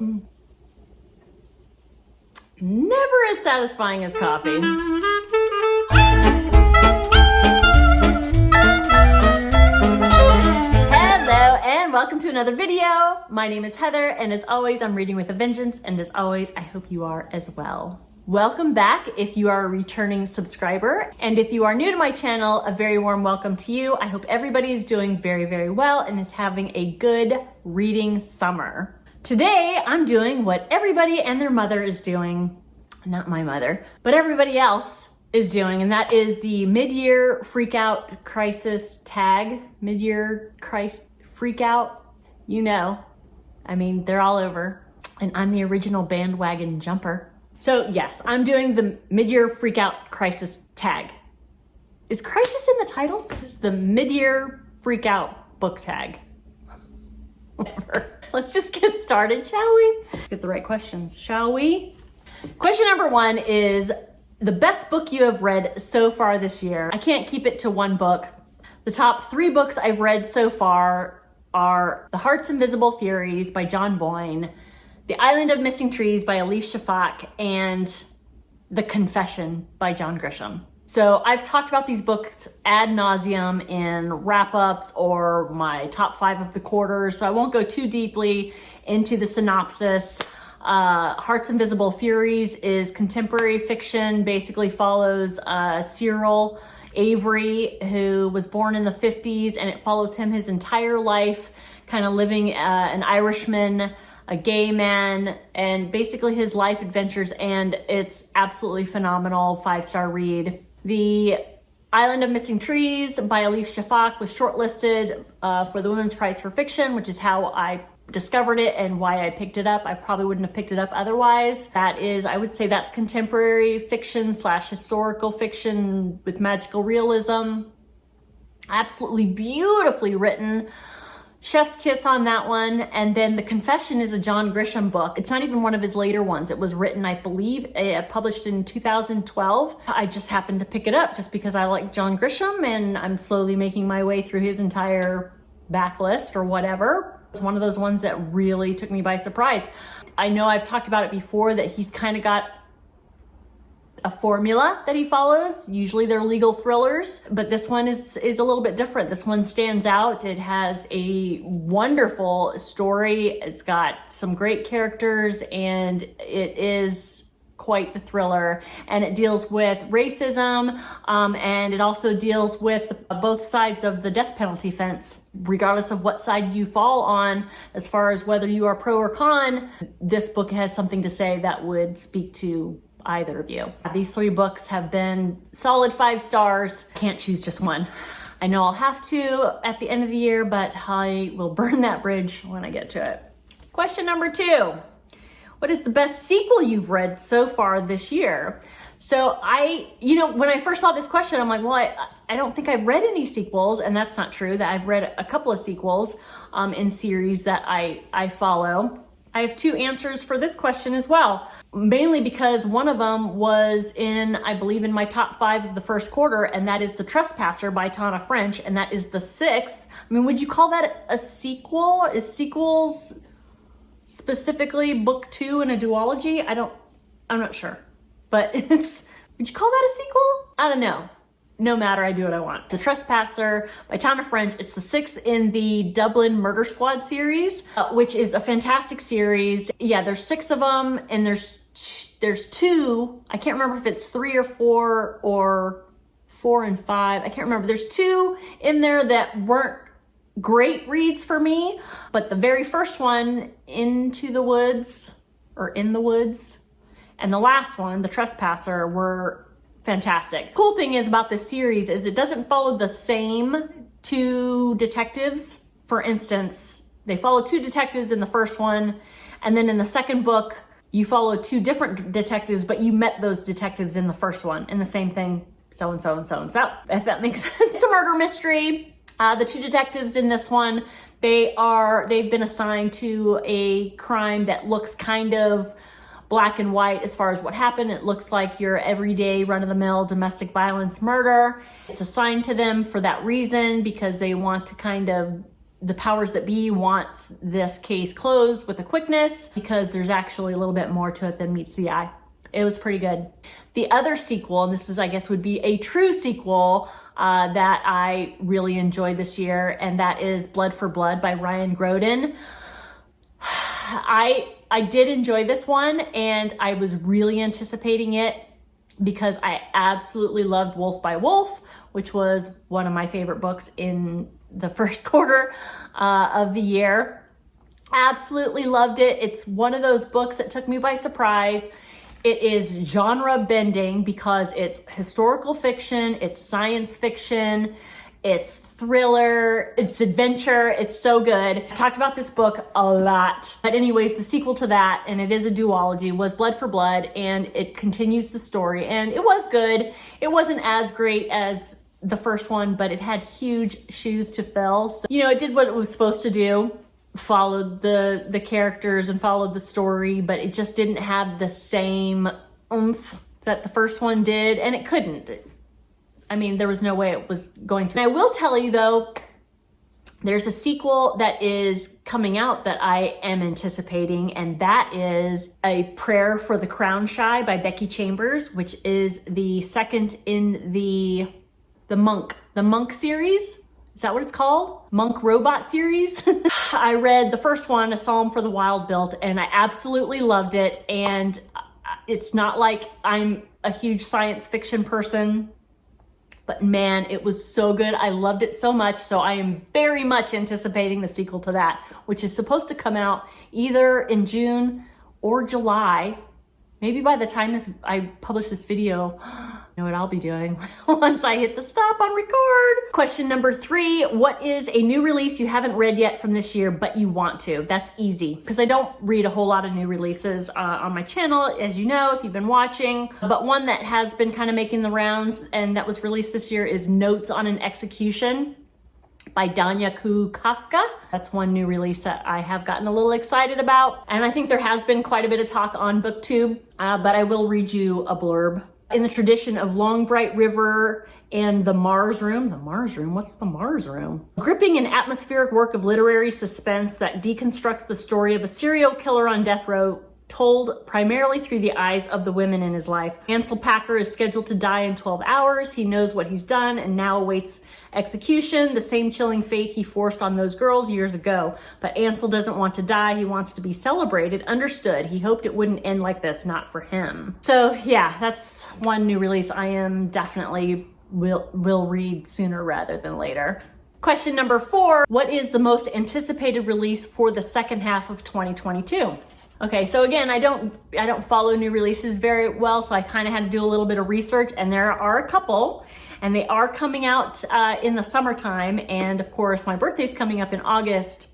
Never as satisfying as coffee. Hello and welcome to another video. My name is Heather, and as always, I'm reading with a vengeance, and as always, I hope you are as well. Welcome back if you are a returning subscriber, and if you are new to my channel, a very warm welcome to you. I hope everybody is doing very, very well and is having a good reading summer. Today, I'm doing what everybody and their mother is doing. Not my mother, but everybody else is doing, and that is the Mid-year Freakout Crisis Tag. Mid-year Freakout, you know. I mean, they're all over, and I'm the original bandwagon jumper. So yes, I'm doing the Mid-year Freakout Crisis Tag. Is crisis in the title? This is the Mid-year Freakout Book Tag. Whatever. Let's just get started, shall we? Let's get the right questions, shall we? Question number one is the best book you have read so far this year. I can't keep it to one book. The top 3 books I've read so far are The Heart's Invisible Furies by John Boyne, The Island of Missing Trees by Elif Shafak, and The Confession by John Grisham. So I've talked about these books ad nauseum in wrap-ups or my top 5 of the quarter, so I won't go too deeply into the synopsis. Heart's Invisible Furies is contemporary fiction, basically follows Cyril Avery, who was born in the 50s, and it follows him his entire life, kind of living an Irishman, a gay man, and basically his life adventures, and it's absolutely phenomenal, 5-star read. The Island of Missing Trees by Elif Shafak was shortlisted for the Women's Prize for Fiction, which is how I discovered it and why I picked it up. I probably wouldn't have picked it up otherwise. That is, I would say that's contemporary fiction / historical fiction with magical realism. Absolutely beautifully written. Chef's kiss on that one. And then The Confession is a John Grisham book. It's not even one of his later ones. It was written, I believe, published in 2012. I just happened to pick it up just because I like John Grisham, and I'm slowly making my way through his entire backlist or whatever. It's one of those ones that really took me by surprise. I know I've talked about it before that he's kind of got a formula that he follows. Usually they're legal thrillers, but this one is a little bit different. This one stands out. It has a wonderful story. It's got some great characters, and it is quite the thriller. And it deals with racism, and it also deals with both sides of the death penalty fence, regardless of what side you fall on, as far as whether you are pro or con. This book has something to say that would speak to either of you. These 3 books have been solid 5 stars. Can't choose just one. I know I'll have to at the end of the year, but I will burn that bridge when I get to it. Question number 2. What is the best sequel you've read so far this year? So when I first saw this question, I'm like, well, I don't think I've read any sequels, and that's not true. That I've read a couple of sequels in series that I follow. I have 2 answers for this question as well, mainly because one of them was I believe in my top 5 of the first quarter, and that is The Trespasser by Tana French, and that is the 6th. I mean, would you call that a sequel? Is sequels specifically book 2 in a duology? I'm not sure, but would you call that a sequel? I don't know. No matter, I do what I want. The Trespasser by Tana French. It's the 6th in the Dublin Murder Squad series, which is a fantastic series. Yeah, there's 6 of them, and there's 2. I can't remember if it's 3 or 4 or 4 and 5. I can't remember. There's 2 in there that weren't great reads for me, but the very first one, Into the Woods, or In the Woods, and the last one, The Trespasser, were fantastic. Cool thing is about this series is it doesn't follow the same 2 detectives. For instance, they follow 2 detectives in the first one, and then in the second book, you follow 2 different detectives, but you met those detectives in the first one, and the same thing, so and so and so and so, if that makes sense. It's a murder mystery. The 2 detectives in this one, they've been assigned to a crime that looks kind of black and white as far as what happened. It looks like your everyday run-of-the-mill domestic violence murder. It's assigned to them for that reason, because they want to kind of the powers that be wants this case closed with a quickness because there's actually a little bit more to it than meets the eye. It was pretty good. The other sequel, and this is, I guess, would be a true sequel that I really enjoyed this year, and that is Blood for Blood by Ryan Groden. I did enjoy this one, and I was really anticipating it because I absolutely loved Wolf by Wolf, which was one of my favorite books in the first quarter of the year. Absolutely loved it. It's one of those books that took me by surprise. It is genre bending because it's historical fiction, it's science fiction, it's thriller, it's adventure. It's so good. I talked about this book a lot. But anyways, the sequel to that, and it is a duology, was Blood for Blood, and it continues the story. And it was good. It wasn't as great as the first one, but it had huge shoes to fill. So, you know, it did what it was supposed to do. Followed the characters and followed the story, but it just didn't have the same oomph that the first one did, and it couldn't. I mean, there was no way it was going to. And I will tell you though, there's a sequel that is coming out that I am anticipating, and that is A Prayer for the Crown Shy by Becky Chambers, which is the second in the Monk series. Is that what it's called? Monk Robot series. I read the first one, A Psalm for the Wild Built, and I absolutely loved it. And it's not like I'm a huge science fiction person, but man, it was so good. I loved it so much. So I am very much anticipating the sequel to that, which is supposed to come out either in June or July. Maybe by the time I publish this video, know what I'll be doing once I hit the stop on record. Question number 3, what is a new release you haven't read yet from this year, but you want to? That's easy, because I don't read a whole lot of new releases on my channel, as you know, if you've been watching. But one that has been kind of making the rounds and that was released this year is Notes on an Execution by Danya Kafka. That's one new release that I have gotten a little excited about. And I think there has been quite a bit of talk on Booktube, but I will read you a blurb. In the tradition of Long Bright River and The Mars Room. The Mars Room? What's The Mars Room? Gripping and atmospheric work of literary suspense that deconstructs the story of a serial killer on death row, told primarily through the eyes of the women in his life. Ansel Packer is scheduled to die in 12 hours. He knows what he's done and now awaits execution, the same chilling fate he forced on those girls years ago. But Ansel doesn't want to die. He wants to be celebrated. Understood. He hoped it wouldn't end like this, not for him. So yeah, that's one new release I am definitely will read sooner rather than later. Question number 4, what is the most anticipated release for the second half of 2022? Okay, so again, I don't follow new releases very well, so I kind of had to do a little bit of research, and there are a couple, and they are coming out in the summertime, and of course, my birthday's coming up in August,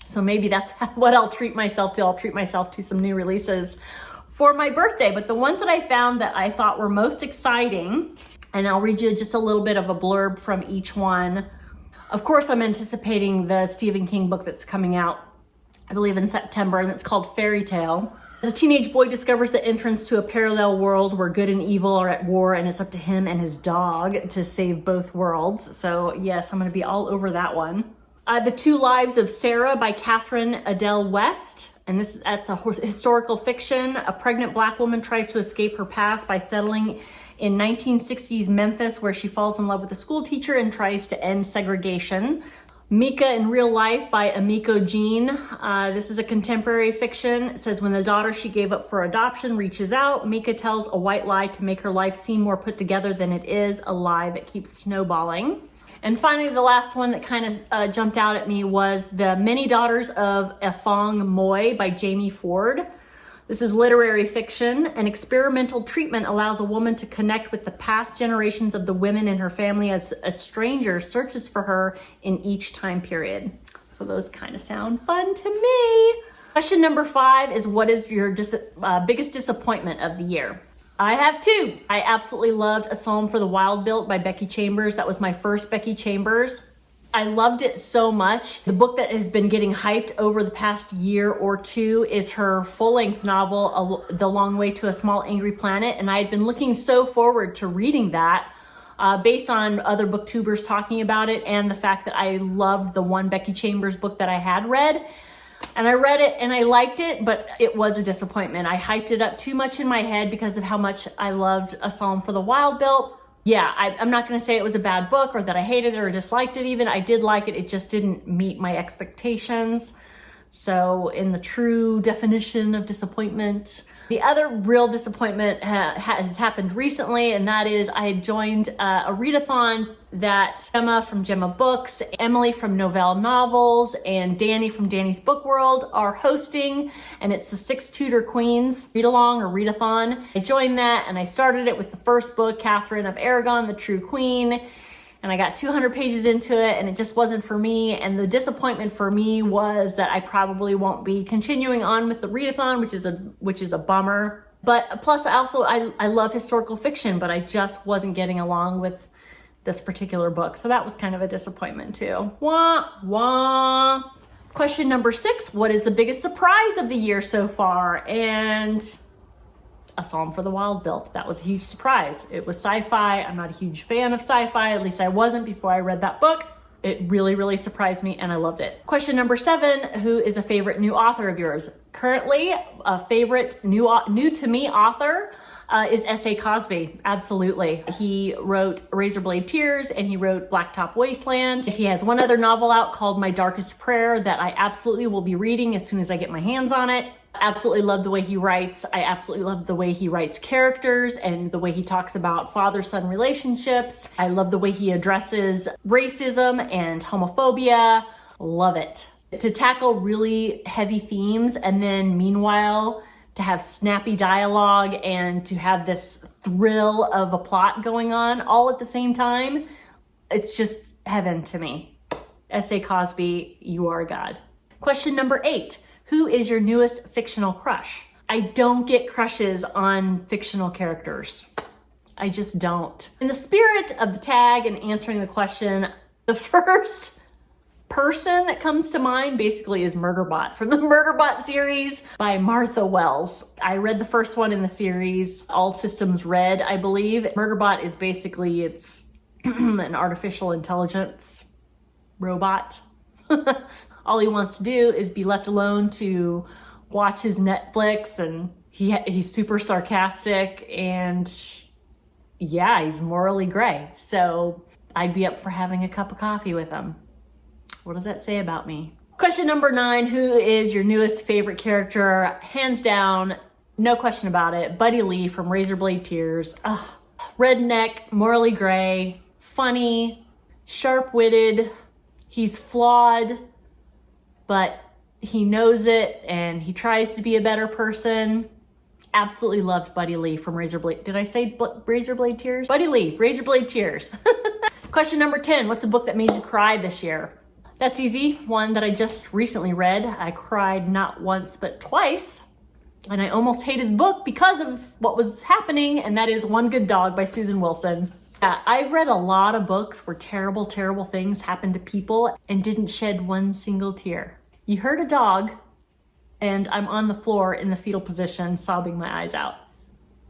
so maybe that's what I'll treat myself to. I'll treat myself to some new releases for my birthday. But the ones that I found that I thought were most exciting, and I'll read you just a little bit of a blurb from each one. Of course, I'm anticipating the Stephen King book that's coming out, I believe in September, and it's called Fairy Tale. As a teenage boy discovers the entrance to a parallel world where good and evil are at war, and it's up to him and his dog to save both worlds. So yes, I'm gonna be all over that one. The Two Lives of Sarah by Catherine Adele West. And that's a historical fiction. A pregnant Black woman tries to escape her past by settling in 1960s Memphis, where she falls in love with a school teacher and tries to end segregation. Mika in Real Life by Amiko Jean. This is a contemporary fiction. It says when the daughter she gave up for adoption reaches out, Mika tells a white lie to make her life seem more put together than it is, a lie that keeps snowballing. And finally, the last one that kind of jumped out at me was The Many Daughters of Afong Moy by Jamie Ford. This is literary fiction. An experimental treatment allows a woman to connect with the past generations of the women in her family as a stranger searches for her in each time period. So those kind of sound fun to me. Question number 5 is, what is your biggest disappointment of the year? I have 2. I absolutely loved A Psalm for the Wild Built by Becky Chambers. That was my first Becky Chambers. I loved it so much. The book that has been getting hyped over the past year or 2 is her full-length novel, The Long Way to a Small Angry Planet, and I had been looking so forward to reading that based on other booktubers talking about it and the fact that I loved the one Becky Chambers book that I had read. And I read it and I liked it, but it was a disappointment. I hyped it up too much in my head because of how much I loved A Psalm for the Wild-Built. Yeah, I'm not going to say it was a bad book or that I hated it or disliked it even. I did like it. It just didn't meet my expectations. So in the true definition of disappointment, the other real disappointment has happened recently, and that is I joined a readathon that Gemma from Gemma Books, Emily from Novelle Novels, and Danny from Danny's Book World are hosting, and it's the Six Tudor Queens read-along or readathon. I joined that, and I started it with the first book, Catherine of Aragon, the True Queen, and I got 200 pages into it, and it just wasn't for me. And the disappointment for me was that I probably won't be continuing on with the readathon, which is a bummer. But plus, I love historical fiction, but I just wasn't getting along with this particular book, so that was kind of a disappointment too. Wah wah. Question number 6: what is the biggest surprise of the year so far? And A Psalm for the Wild-Built. That was a huge surprise. It was sci-fi. I'm not a huge fan of sci-fi. At least I wasn't before I read that book. It really, really surprised me and I loved it. Question number 7, who is a favorite new author of yours? Currently, a favorite new to me author is S.A. Cosby. Absolutely. He wrote Razorblade Tears and he wrote Blacktop Wasteland. He has one other novel out called My Darkest Prayer that I absolutely will be reading as soon as I get my hands on it. Absolutely love the way he writes. I absolutely love the way he writes characters and the way he talks about father-son relationships. I love the way he addresses racism and homophobia. Love it. To tackle really heavy themes and then meanwhile to have snappy dialogue and to have this thrill of a plot going on all at the same time, it's just heaven to me. S.A. Cosby, you are a god. Question number 8. Who is your newest fictional crush? I don't get crushes on fictional characters. I just don't. In the spirit of the tag and answering the question, the first person that comes to mind basically is Murderbot from the Murderbot series by Martha Wells. I read the first one in the series, All Systems Red, I believe. Murderbot is basically, it's an artificial intelligence robot. All he wants to do is be left alone to watch his Netflix, and he's super sarcastic, and yeah, he's morally gray. So I'd be up for having a cup of coffee with him. What does that say about me? Question number 9, who is your newest favorite character? Hands down, no question about it, Buddy Lee from Razorblade Tears. Ugh. Redneck, morally gray, funny, sharp-witted, he's flawed, but he knows it and he tries to be a better person. Absolutely loved Buddy Lee from Razorblade. Did I say Razorblade Tears? Buddy Lee, Razorblade Tears. Question number 10, what's a book that made you cry this year? That's easy. One that I just recently read. I cried not once, but twice. And I almost hated the book because of what was happening, and that is One Good Dog by Susan Wilson. I've read a lot of books where terrible, terrible things happened to people and didn't shed one single tear. You heard a dog, and I'm on the floor in the fetal position, sobbing my eyes out.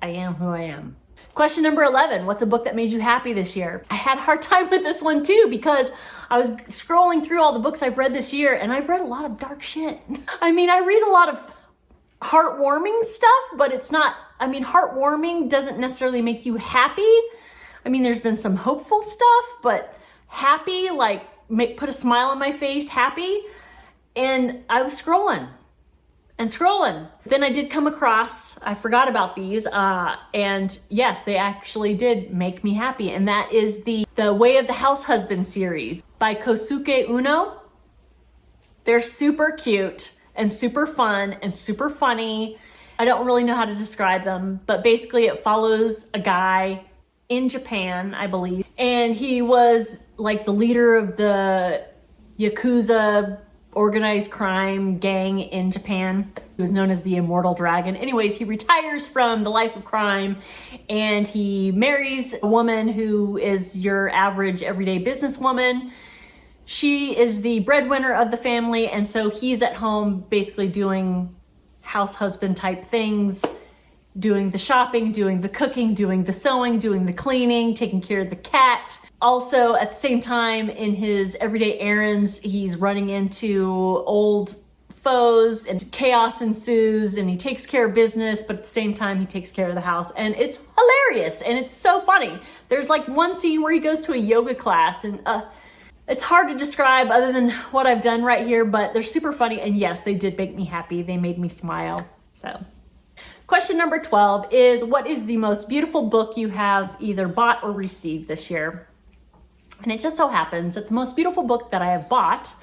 I am who I am. Question number 11, what's a book that made you happy this year? I had a hard time with this one too because I was scrolling through all the books I've read this year and I've read a lot of dark shit. I mean, I read a lot of heartwarming stuff, but it's not, I mean, heartwarming doesn't necessarily make you happy. I mean, there's been some hopeful stuff, but happy, like put a smile on my face, happy. And I was scrolling and scrolling. Then I did come across, I forgot about these, and yes, they actually did make me happy. And that is the Way of the House Husband series by Kosuke Uno. They're super cute and super fun and super funny. I don't really know how to describe them, but basically it follows a guy in Japan, I believe. And he was like the leader of the Yakuza organized crime gang in Japan. He was known as the Immortal Dragon. Anyways, he retires from the life of crime and he marries a woman who is your average everyday businesswoman. She is the breadwinner of the family, and so he's at home basically doing house husband type things, doing the shopping, doing the cooking, doing the sewing, doing the cleaning, taking care of the cat. Also, at the same time, in his everyday errands, he's running into old foes and chaos ensues, and he takes care of business, but at the same time, he takes care of the house. And it's hilarious, and it's so funny. There's like one scene where he goes to a yoga class, and it's hard to describe other than what I've done right here, but they're super funny. And yes, they did make me happy. They made me smile. So question number 12 is, what is the most beautiful book you have either bought or received this year? And it just so happens that the most beautiful book that I have bought,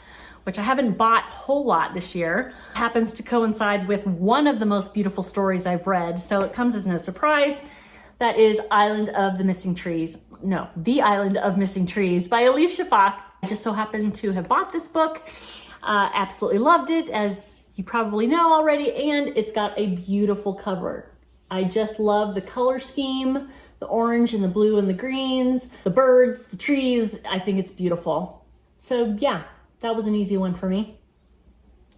which I haven't bought a whole lot this year, happens to coincide with one of the most beautiful stories I've read. So it comes as no surprise. That is The Island of Missing Trees by Elif Shafak. I just so happened to have bought this book. Absolutely loved it, as you probably know already, and it's got a beautiful cover. I just love the color scheme, the orange and the blue and the greens, the birds, the trees. I think it's beautiful. So yeah, that was an easy one for me.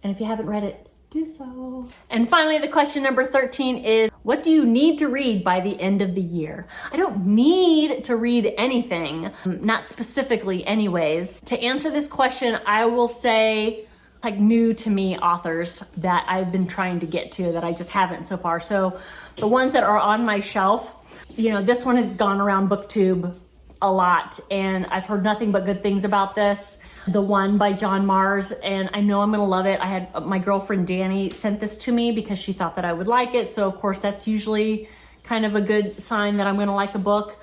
And if you haven't read it, do so. And finally, the question number 13 is, what do you need to read by the end of the year? I don't need to read anything, not specifically anyways. To answer this question, I will say like new to me authors that I've been trying to get to that I just haven't so far. So the ones that are on my shelf, you know, this one has gone around Booktube a lot, and I've heard nothing but good things about this. The One by John Mars, and I know I'm gonna love it. I had my girlfriend Danny sent this to me because she thought that I would like it. So of course that's usually kind of a good sign that I'm gonna like a book.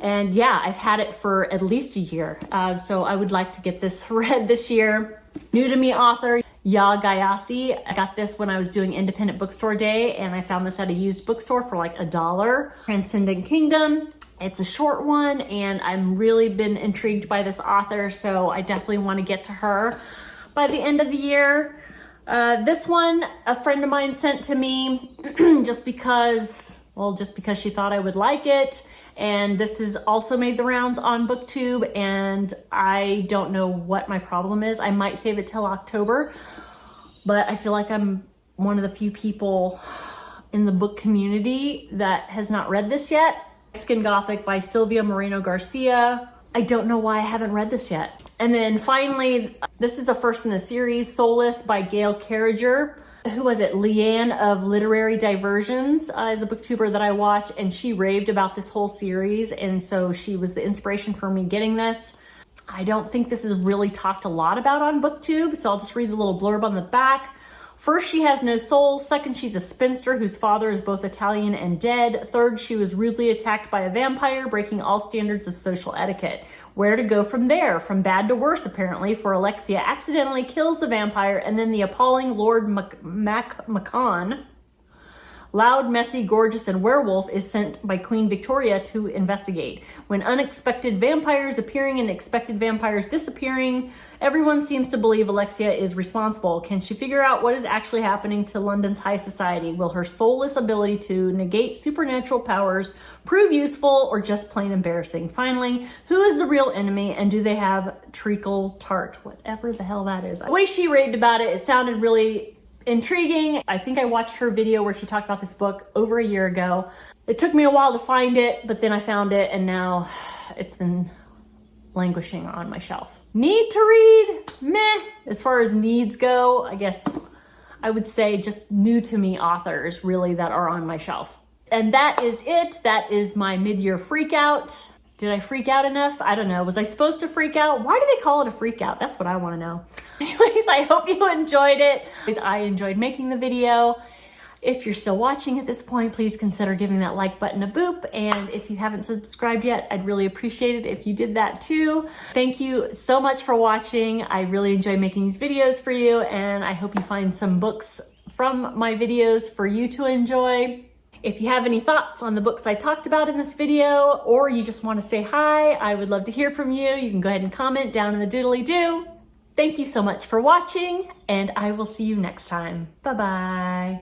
And yeah, I've had it for at least a year. So I would like to get this read this year. New to me author, Ya Gayasi. I got this when I was doing Independent Bookstore Day, and I found this at a used bookstore for like $1. Transcendent Kingdom. It's a short one, and I've really been intrigued by this author, so I definitely want to get to her by the end of the year. This one, a friend of mine sent to me just because she thought I would like it. And this has also made the rounds on Booktube, and I don't know what my problem is. I might save it till October, but I feel like I'm one of the few people in the book community that has not read this yet. Skin Gothic by Sylvia Moreno Garcia. I don't know why I haven't read this yet. And then finally, this is a first in a series, Soulless by Gail Carriger. Who was it? Leanne of Literary Diversions is a booktuber that I watch, and she raved about this whole series, and so she was the inspiration for me getting this. I don't think this is really talked a lot about on Booktube, so I'll just read the little blurb on the back. First, she has no soul. Second, she's a spinster whose father is both Italian and dead. Third, she was rudely attacked by a vampire, breaking all standards of social etiquette. Where to go from there? From bad to worse, apparently, for Alexia accidentally kills the vampire, and then the appalling Lord Macon, loud, messy, gorgeous, and werewolf, is sent by Queen Victoria to investigate. When unexpected vampires appearing and expected vampires disappearing, everyone seems to believe Alexia is responsible. Can she figure out what is actually happening to London's high society? Will her soulless ability to negate supernatural powers prove useful or just plain embarrassing? Finally, who is the real enemy, and do they have treacle tart? Whatever the hell that is. The way she raved about it sounded really intriguing. I think I watched her video where she talked about this book over a year ago. It took me a while to find it, but then I found it, and now it's been languishing on my shelf. Need to read? Meh. As far as needs go, I guess I would say just new to me authors really that are on my shelf. And that is it. That is my mid-year freakout. Did I freak out enough? I don't know. Was I supposed to freak out? Why do they call it a freakout? That's what I want to know. Anyways, I hope you enjoyed it. I enjoyed making the video. If you're still watching at this point, please consider giving that like button a boop. And if you haven't subscribed yet, I'd really appreciate it if you did that too. Thank you so much for watching. I really enjoy making these videos for you, and I hope you find some books from my videos for you to enjoy. If you have any thoughts on the books I talked about in this video, or you just want to say hi, I would love to hear from you. You can go ahead and comment down in the doodly-doo. Thank you so much for watching, and I will see you next time. Bye-bye.